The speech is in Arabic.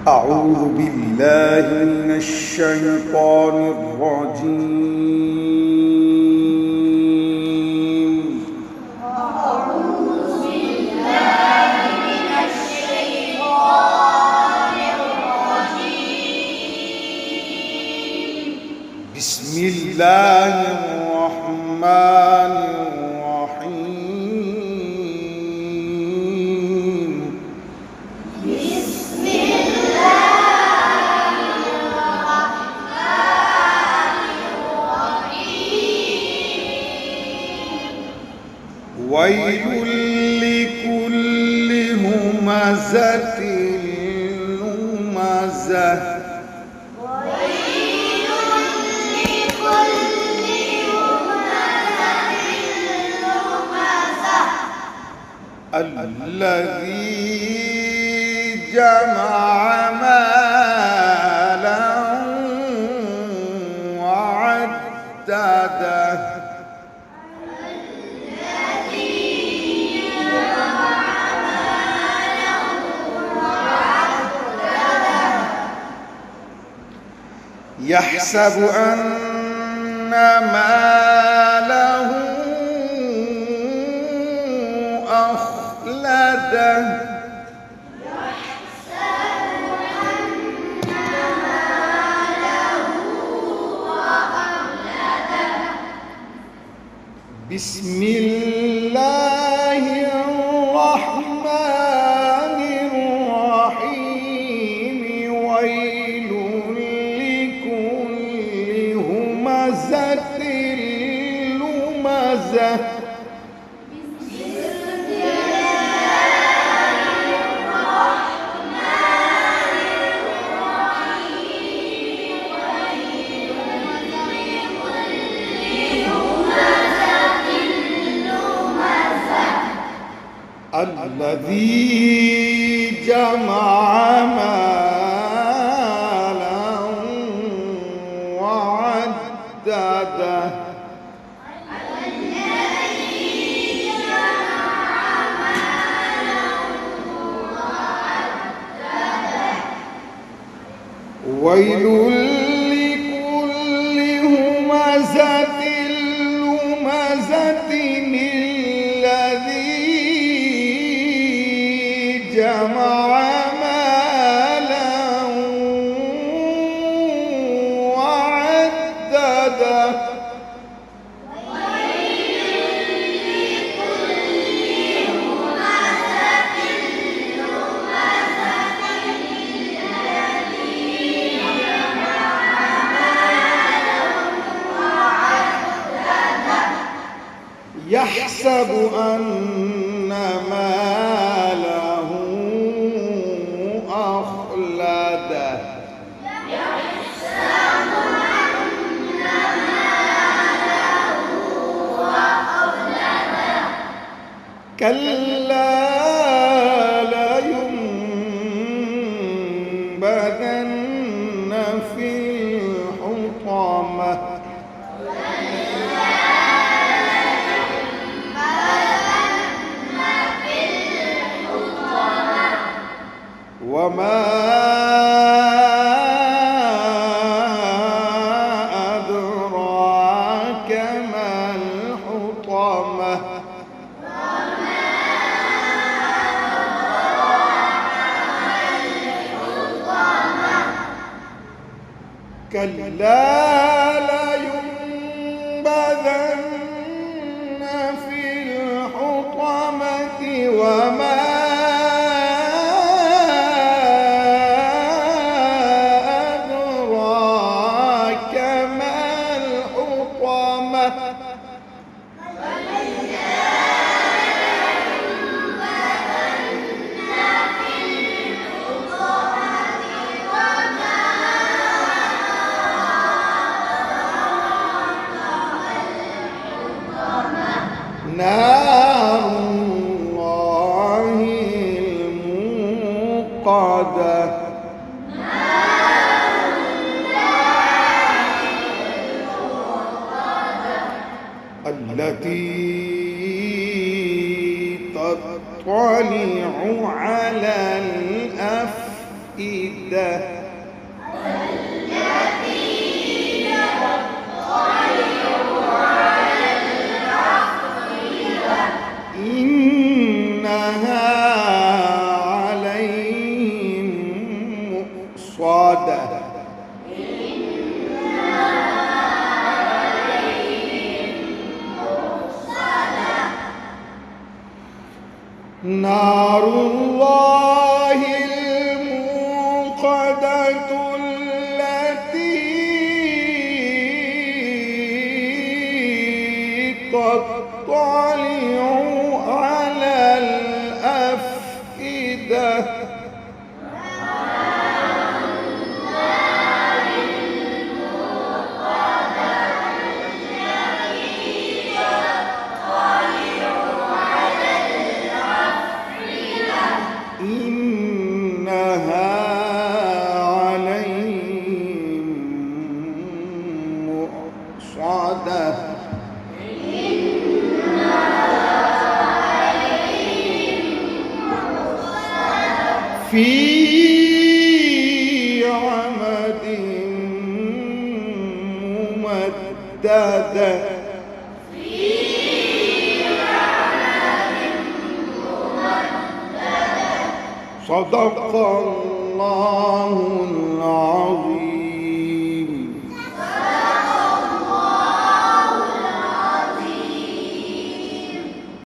أعوذ بالله من الشيطان الرجيم. أعوذ بالله من الشيطان الرجيم. بسم الله الرحمن الرحيم. بسم الله الرحمن الرحيم. ويل لكل همزة لمزة ويل لكل همزة لمزة الذي جمع مالا وعدده يحسب أن ماله أخلده بسم الله الرحمن الرحيم. ويل لكل همزة لمزة الذي جمع مالا وعدده ويل لكل همزة لمزة الذي جمع مالا وعدده يحسب أن ماله أخلده كلا لينبذن في الحطمة وما أدراك ما الحطمة كلا لينبذن في الحطمة وما أدراك ما الحطمة نار الله الموقدة التي تطلع على الأفئدة الأفئدة إنها عليهم مؤصدة نار الله الموقدة التي تطلع على الأفئدة إنها عليهم مؤصدة في عمد ممددة صدق الله العظيم.